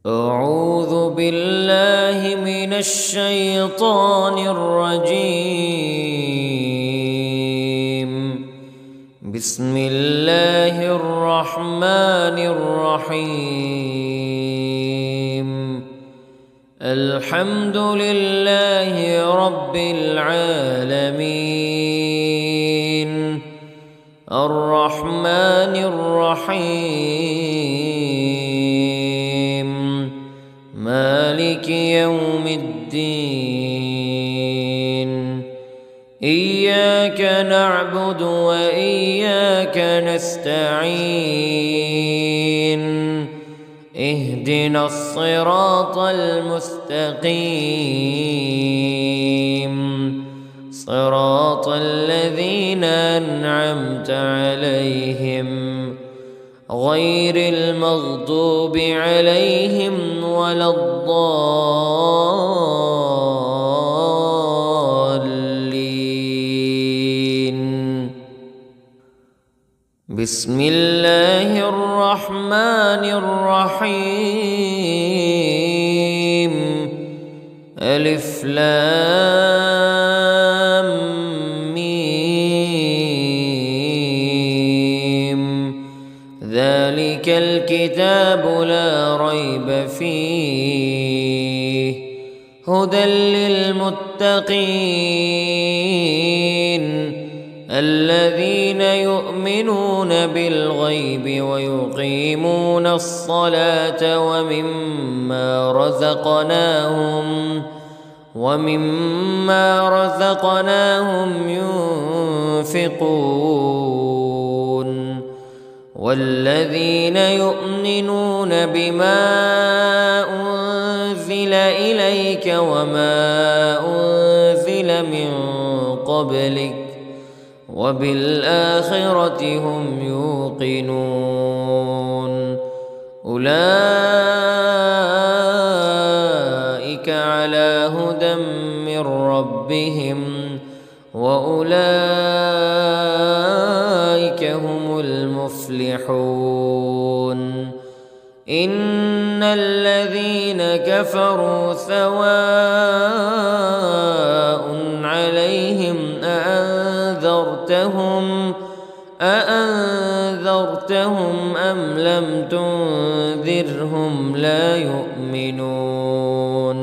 أعوذ بالله من الشيطان الرجيم. بسم الله الرحمن الرحيم. الحمد لله رب العالمين الرحمن الرحيم مالك يوم الدين. إياك نعبد وإياك نستعين. اهدنا الصراط المستقيم صراط الذين أنعمت عليهم غير المغضوب عليهم ولا الضالين. بسم الله الرحمن الرحيم. ألف لام ميم. ذلك الكتاب لا ريب فيه هدى للمتقين الذين يؤمنون بالغيب ويقيمون الصلاة ومما رزقناهم ينفقون. والذين يؤمنون بما أنزل إليك وما أنزل من قبلك وبالآخرة هم يوقنون. أولئك على هدى من ربهم وأولئك هم المفلحون. إن الذين كفروا سواء عليهم أأنذرتهم أم لم تنذرهم لا يؤمنون.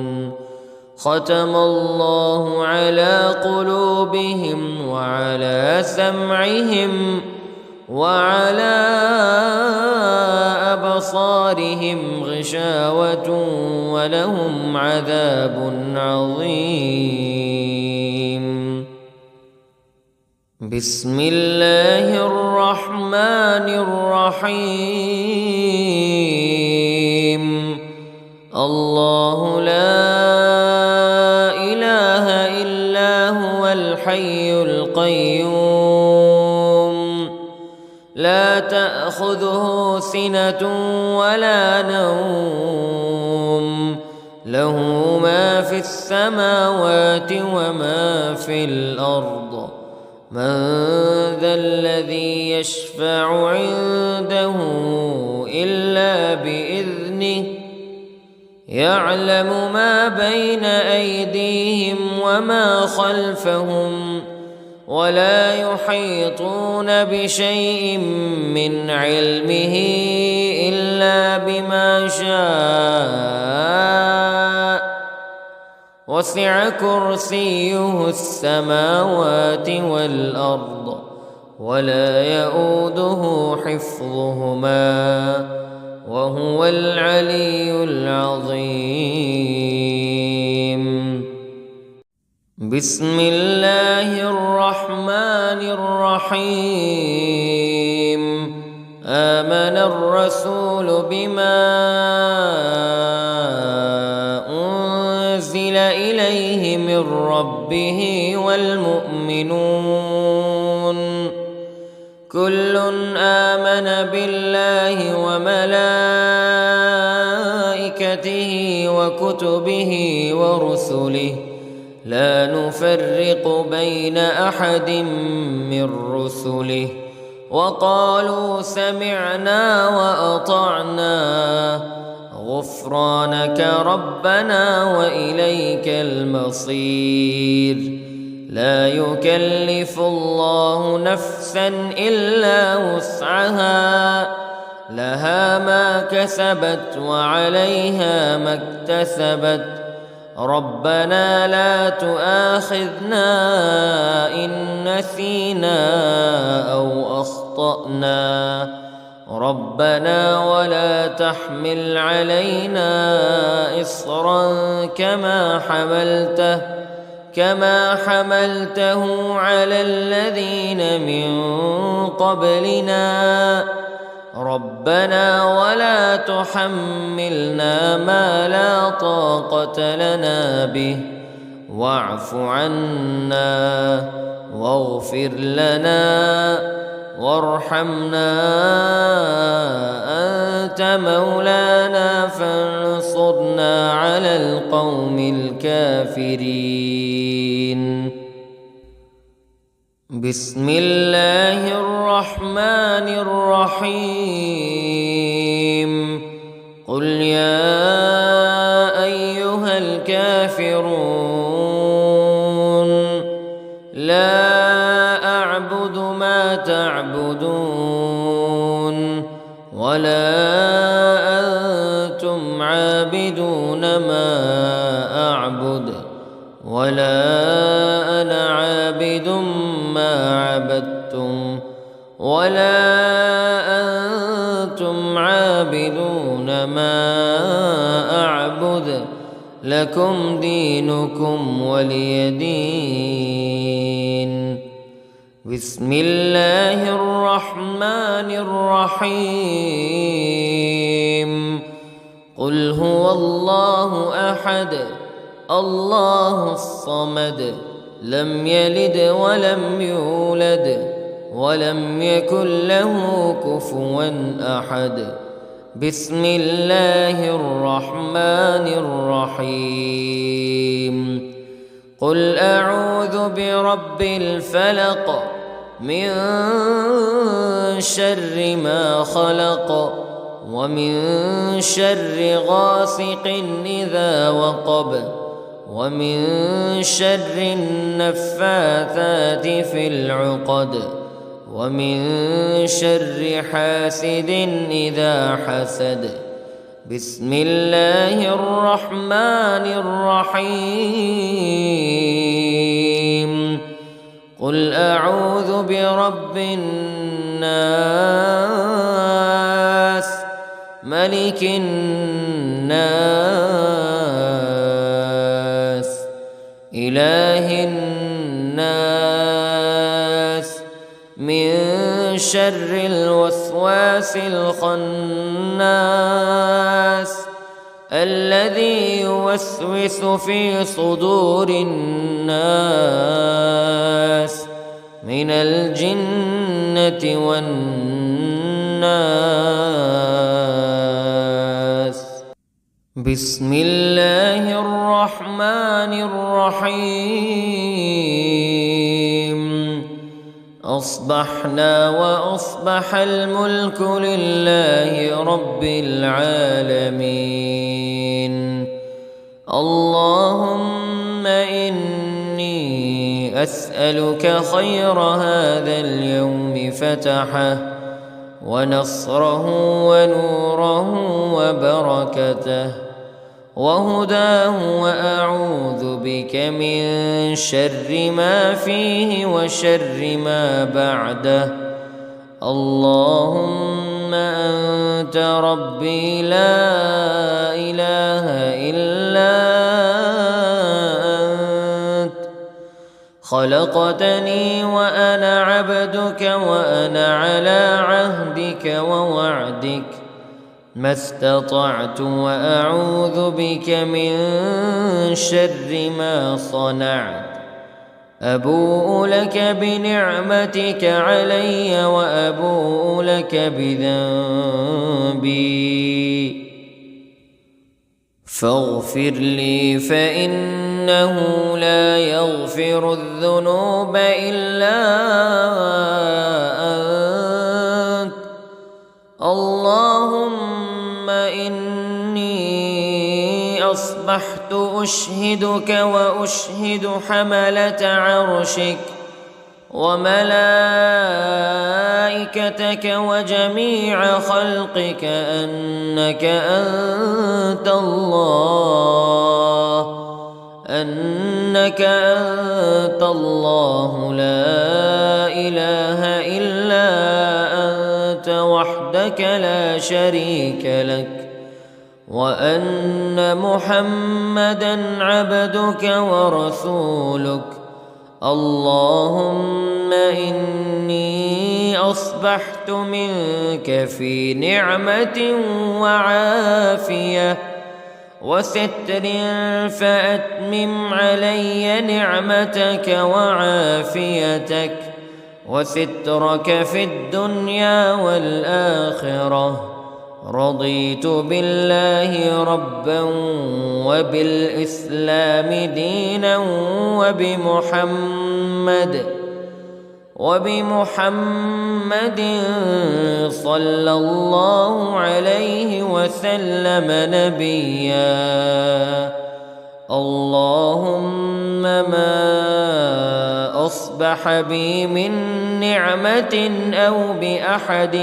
ختم الله على قلوبهم وعلى سمعهم وعلى أبصارهم غشاوة ولهم عذاب عظيم. بسم الله الرحمن الرحيم. الله لا إله إلا هو الحي القيوم لا تأخذه سنة ولا نوم له ما في السماوات وما في الأرض. من ذا الذي يشفع عنده إلا بإذنه يعلم ما بين أيديهم وما خلفهم ولا يحيطون بشيء من علمه إلا بما شاء. وسع كرسيه السماوات والأرض ولا يؤوده حفظهما وهو العلي العظيم. بسم الله الرحمن الرحيم. آمن الرسول بما أنزل إليه من ربه والمؤمنون كل آمن بالله وملائكته وكتبه ورسله لا نفرق بين أحد من رسله وقالوا سمعنا وأطعنا غفرانك ربنا وإليك المصير. لا يكلف الله نفسا إلا وسعها، لها ما كسبت وعليها ما اكتسبت. ربنا لا تؤاخذنا إن نسينا أو أخطأنا. ربنا ولا تحمل علينا إصرا كما حملته على الذين من قبلنا. ربنا ولا تحملنا ما لا طاقة لنا به، واعف عنا واغفر لنا وارحمنا، أنت مولانا فانصرنا على القوم الكافرين. بسم الله الرحمن الرحيم. قل يا أيها الكافرون لا أعبد ما تعبدون ولا أنتم عابدون ما أعبد ولا أنا عابد ما عبدتم ولا أنتم عابدون ما أعبد، لكم دينكم ولي دين. بسم الله الرحمن الرحيم. قل هو الله أحد الله الصمد، لم يلد ولم يولد ولم يكن له كفوا أحد. بسم الله الرحمن الرحيم. قل أعوذ برب الفلق من شر ما خلق ومن شر غاسق إذا وقب ومن شر النفاثات في العقد ومن شر حاسد إذا حسد. بسم الله الرحمن الرحيم. قل أعوذ برب الناس ملك الناس إله الناس من شر الوسواس الخناس الذي يوسوس في صدور الناس من الجنة والناس. بسم الله الرحمن الرحيم. أصبحنا وأصبح الملك لله رب العالمين. اللهم إني أسألك خير هذا اليوم فتحه ونصره ونوره وبركته وهداه، وأعوذ بك من شر ما فيه وشر ما بعده. اللهم أنت ربي لا إله إلا أنت، خلقتني وأنا عبدك وأنا على عهدك ووعدك ما استطعت، وأعوذ بك من شر ما صنعت. أبوء لك بنعمتك علي وأبوء لك بذنبي فاغفر لي، فإنه لا يغفر الذنوب إلا أنت. اللهم إني أصبحت أشهدك وأشهد حملة عرشك وملائكتك وجميع خلقك أنك أنت الله لا إله إلا أنت وحدك لا شريك لك، وأن محمدًا عبدك ورسولك. اللهم إني أصبحت منك في نعمة وعافية وستر، فأتمم علي نعمتك وعافيتك وسترك في الدنيا والآخرة. رضيت بالله ربا وبالإسلام دينا وبمحمد صلى الله عليه وسلم نبيا. اللهم ما أصبح بي من نعمة أو بأحد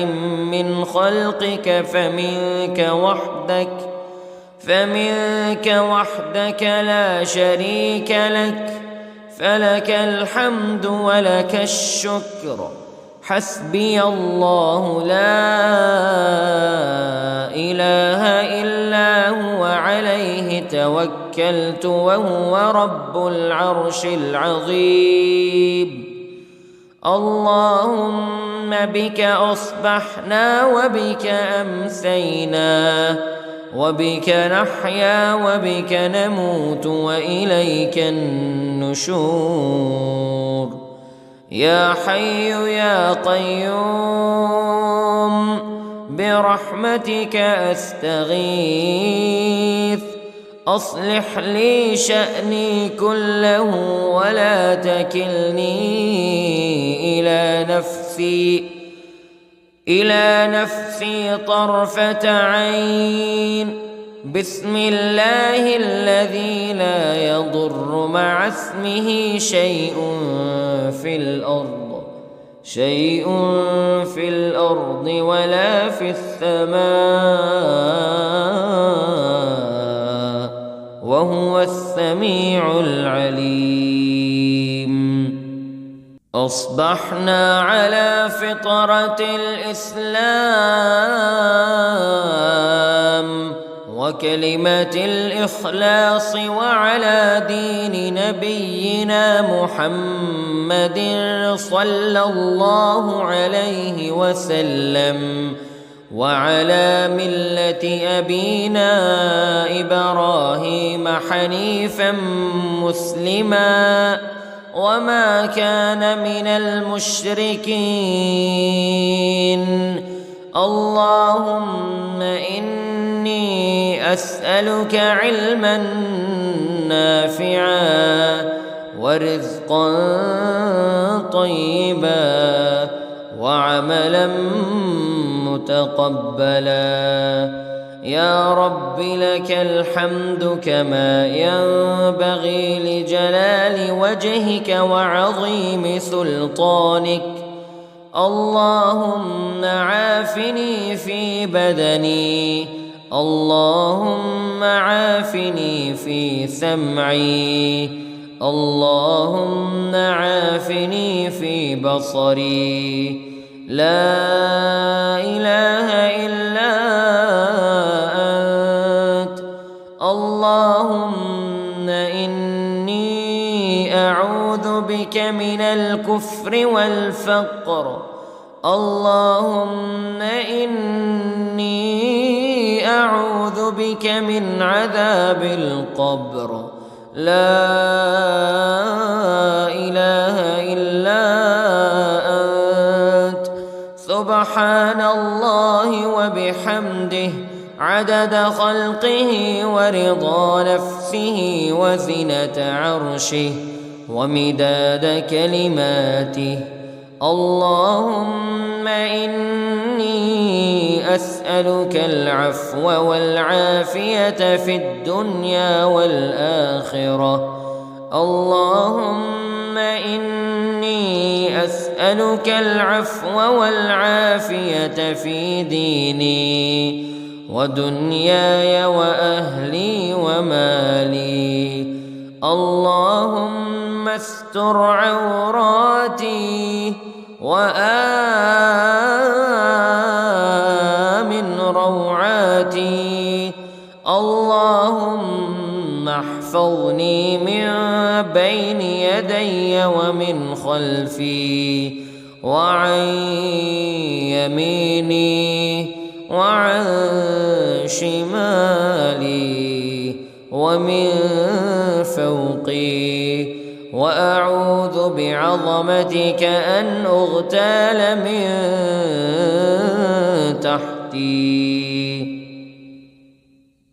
من خلقك فمنك وحدك لا شريك لك، فلك الحمد ولك الشكر. حسبي الله لا إله إلا هو عليه توكلت وهو رب العرش العظيم. اللهم بك أصبحنا وبك أمسينا وبك نحيا وبك نموت وإليك النشور. يا حي يا قيوم برحمتك أستغيث، أصلح لي شأني كله ولا تكلني إلى نفسي طرفة عين. بسم الله الذي لا يضر مع اسمه شيء في الأرض ولا في السماء، وهو السميع العليم. أصبحنا على فطرة الإسلام وكلمة الإخلاص وعلى دين نبينا محمد صلى الله عليه وسلم وعلى ملة أبينا إبراهيم حنيفا مسلما وما كان من المشركين. اللهم إني أسألك علما نافعا ورزقا طيبا وعملا متقبلا. يا رب لك الحمد كما ينبغي لجلال وجهك وعظيم سلطانك. اللهم عافني في بدني، اللهم عافني في سمعي، اللهم عافني في بصري. لا إله إلا أنت. اللهم إني أعوذ بك من الكفر والفقر. اللهم إني أعوذ بك من عذاب القبر. لا إله إلا أنت. سبحان الله وبحمده عدد خلقه ورضا نفسه وزنة عرشه ومداد كلماته. اللهم إني أسألك العفو والعافية في الدنيا والآخرة. اللهم إني أسألك العفو والعافية في ديني ودنياي وأهلي ومالي. اللهم استر عوراتي وآمن روعاتي. اللهم احفظني من بين يدي ومن خلفي وعن يميني وعن شمالي ومن فوقي، وأعوذ بعظمتك أن أغتال من تحتي.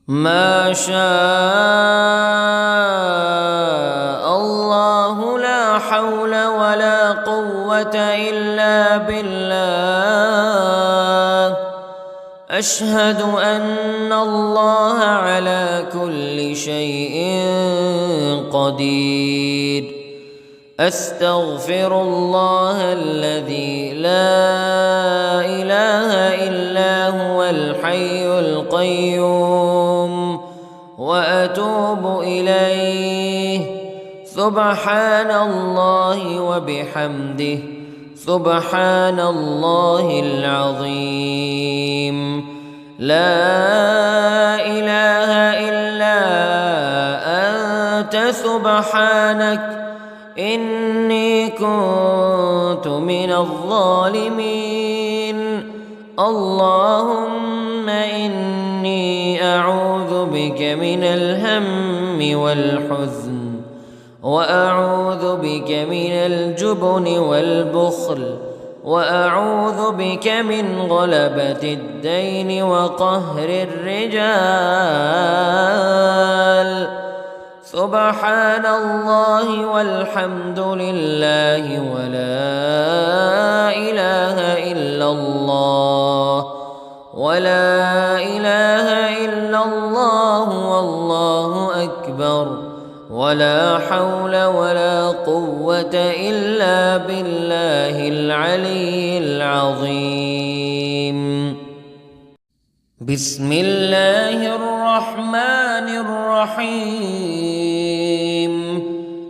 ما شاء الله لا حول ولا قوة إلا بالله. أشهد أن الله على كل شيء قدير. أستغفر الله الذي لا إله إلا هو الحي القيوم وأتوب إليه. سبحان الله وبحمده، سبحان الله العظيم. لا إله إلا أنت سبحانك إني كنت من الظالمين. اللهم إني أعوذ بك من الهم والحزن، وأعوذ بك من الجبن والبخل، وأعوذ بك من غلبة الدين وقهر الرجال. سبحان الله والحمد لله ولا إله إلا الله، ولا إله إلا الله والله أكبر، ولا حول ولا قوة إلا بالله العلي العظيم. بسم الله الرحمن الرحيم.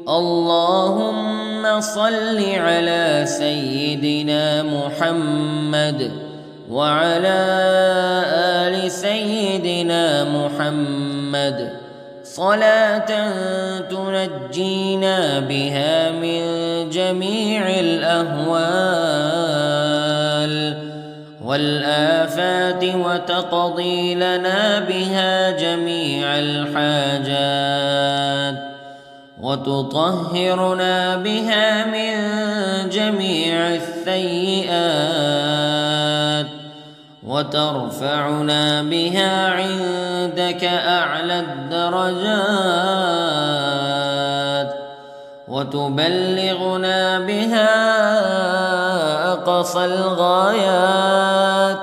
اللهم صل على سيدنا محمد وعلى آل سيدنا محمد صلاة تنجينا بها من جميع الأهوال والآفات وتقضي لنا بها جميع الحاجات وتطهرنا بها من جميع السيئات وترفعنا بها عندك أعلى الدرجات وتبلغنا بها أقصى الغايات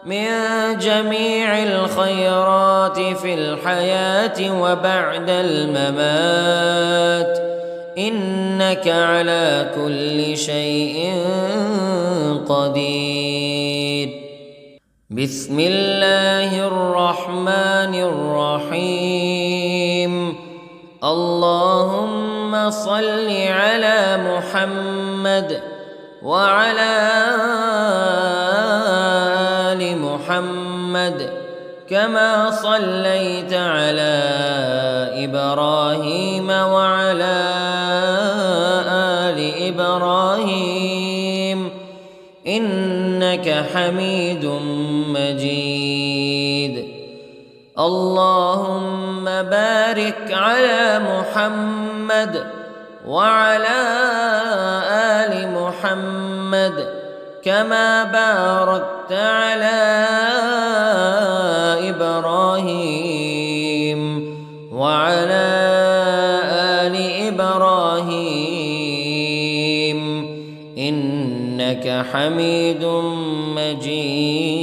من جميع الخيرات في الحياة وبعد الممات، إنك على كل شيء قدير. بسم الله الرحمن الرحيم. اللهم صل على محمد وعلى آل محمد كما صليت على إبراهيم وعلى آل إبراهيم إنك حميد مجيد. اللهم بارك على محمد وعلى آل محمد كما باركت على إبراهيم وعلى آل إبراهيم إنك حميد مجيد.